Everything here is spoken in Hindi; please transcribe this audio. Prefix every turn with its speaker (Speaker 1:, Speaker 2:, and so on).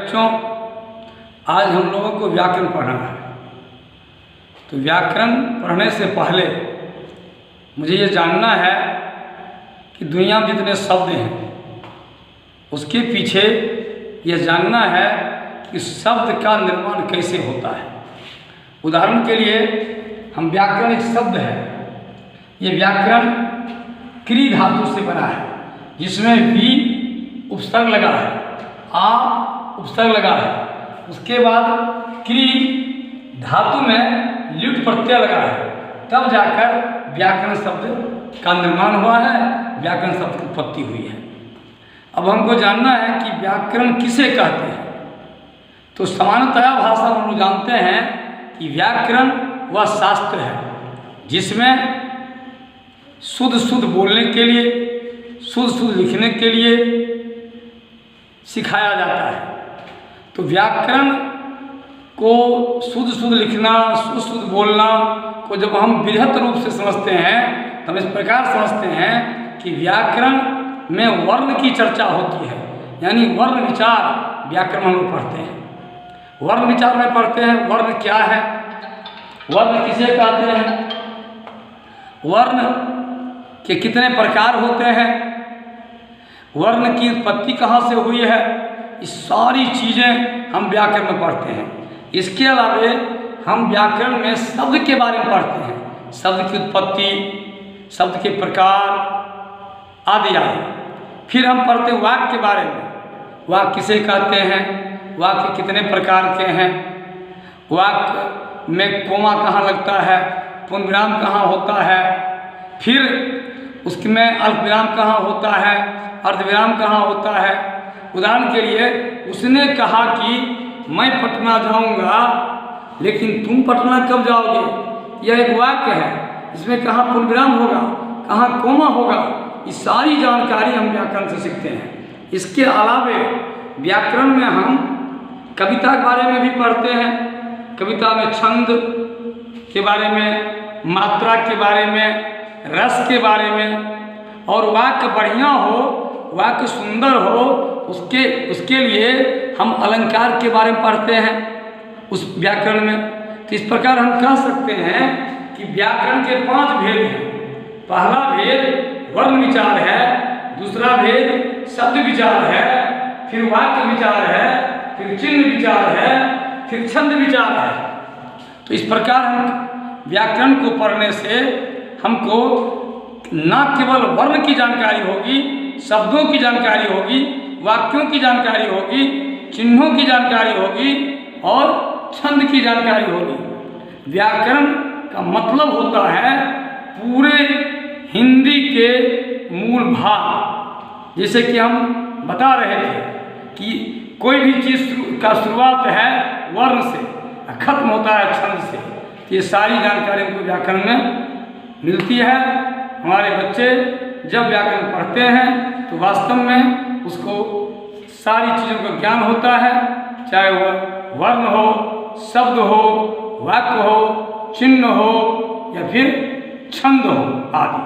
Speaker 1: बच्चों, आज हम लोगों को व्याकरण पढ़ना है। तो व्याकरण पढ़ने से पहले मुझे ये जानना है कि दुनिया में जितने शब्द हैं उसके पीछे ये जानना है कि शब्द का निर्माण कैसे होता है। उदाहरण के लिए हम व्याकरण एक शब्द है, ये व्याकरण क्री धातु से बना है जिसमें वी उपसर्ग लगा है, आ उपसर्ग लगा है, उसके बाद क्री धातु में ल्युट प्रत्यय लगा है, तब जाकर व्याकरण शब्द का निर्माण हुआ है, व्याकरण शब्द की उत्पत्ति हुई है। अब हमको जानना है कि व्याकरण किसे कहते हैं। तो सामान्यतः भाषा में हम लोग जानते हैं कि व्याकरण वह शास्त्र है जिसमें शुद्ध शुद्ध बोलने के लिए, शुद्ध शुद्ध लिखने के लिए सिखाया जाता है। तो व्याकरण को शुद्ध शुद्ध लिखना, शुद्ध शुद्ध बोलना को जब हम बृहत रूप से समझते हैं तो हम इस प्रकार समझते हैं कि व्याकरण में वर्ण की चर्चा होती है, यानी वर्ण विचार व्याकरण हम लोग पढ़ते हैं। वर्ण विचार में पढ़ते हैं वर्ण क्या है, वर्ण किसे कहते हैं, वर्ण के कितने प्रकार होते हैं, वर्ण की उत्पत्ति कहाँ से हुई है, ये सारी चीज़ें हम व्याकरण में पढ़ते हैं। इसके अलावे हम व्याकरण में शब्द के बारे में पढ़ते हैं, शब्द की उत्पत्ति, शब्द के प्रकार आदि आदि। फिर हम पढ़ते हैं वाक्य के बारे में, वाक्य किसे कहते हैं, वाक्य कितने प्रकार के हैं, वाक्य में कोमा कहाँ लगता है, पूर्णविराम कहाँ होता है, फिर उसमें अल्पविराम कहाँ होता है, अर्धविराम कहाँ होता है। उदाहरण के लिए उसने कहा कि मैं पटना जाऊंगा लेकिन तुम पटना कब जाओगे, यह एक वाक्य है, इसमें कहाँ पूर्णविराम होगा, कहाँ कोमा होगा, ये सारी जानकारी हम व्याकरण से सीखते हैं। इसके अलावे व्याकरण में हम कविता के बारे में भी पढ़ते हैं, कविता में छंद के बारे में, मात्रा के बारे में, रस के बारे में, और वाक्य बढ़िया हो, वाक्य सुंदर हो, उसके लिए हम अलंकार के बारे में पढ़ते हैं उस व्याकरण में। तो इस प्रकार हम कह सकते हैं कि व्याकरण के 5 भेद हैं। पहला भेद वर्ण विचार है, दूसरा भेद शब्द विचार है, फिर वाक्य विचार है, फिर चिन्ह विचार है, फिर छंद विचार है। तो इस प्रकार हम व्याकरण को पढ़ने से हमको न केवल वर्ण की जानकारी होगी, शब्दों की जानकारी होगी, वाक्यों की जानकारी होगी, चिन्हों की जानकारी होगी और छंद की जानकारी होगी। व्याकरण का मतलब होता है पूरे हिंदी के मूल भाग। जैसे कि हम बता रहे थे कि कोई भी चीज़ का शुरुआत है वर्ण से, खत्म होता है छंद से। ये सारी जानकारी हमको व्याकरण में मिलती है। हमारे बच्चे जब व्याकरण पढ़ते हैं तो वास्तव में उसको सारी चीज़ों का ज्ञान होता है, चाहे वह वर्ण हो, शब्द हो, वाक्य हो, चिन्ह हो या फिर छंद हो आदि।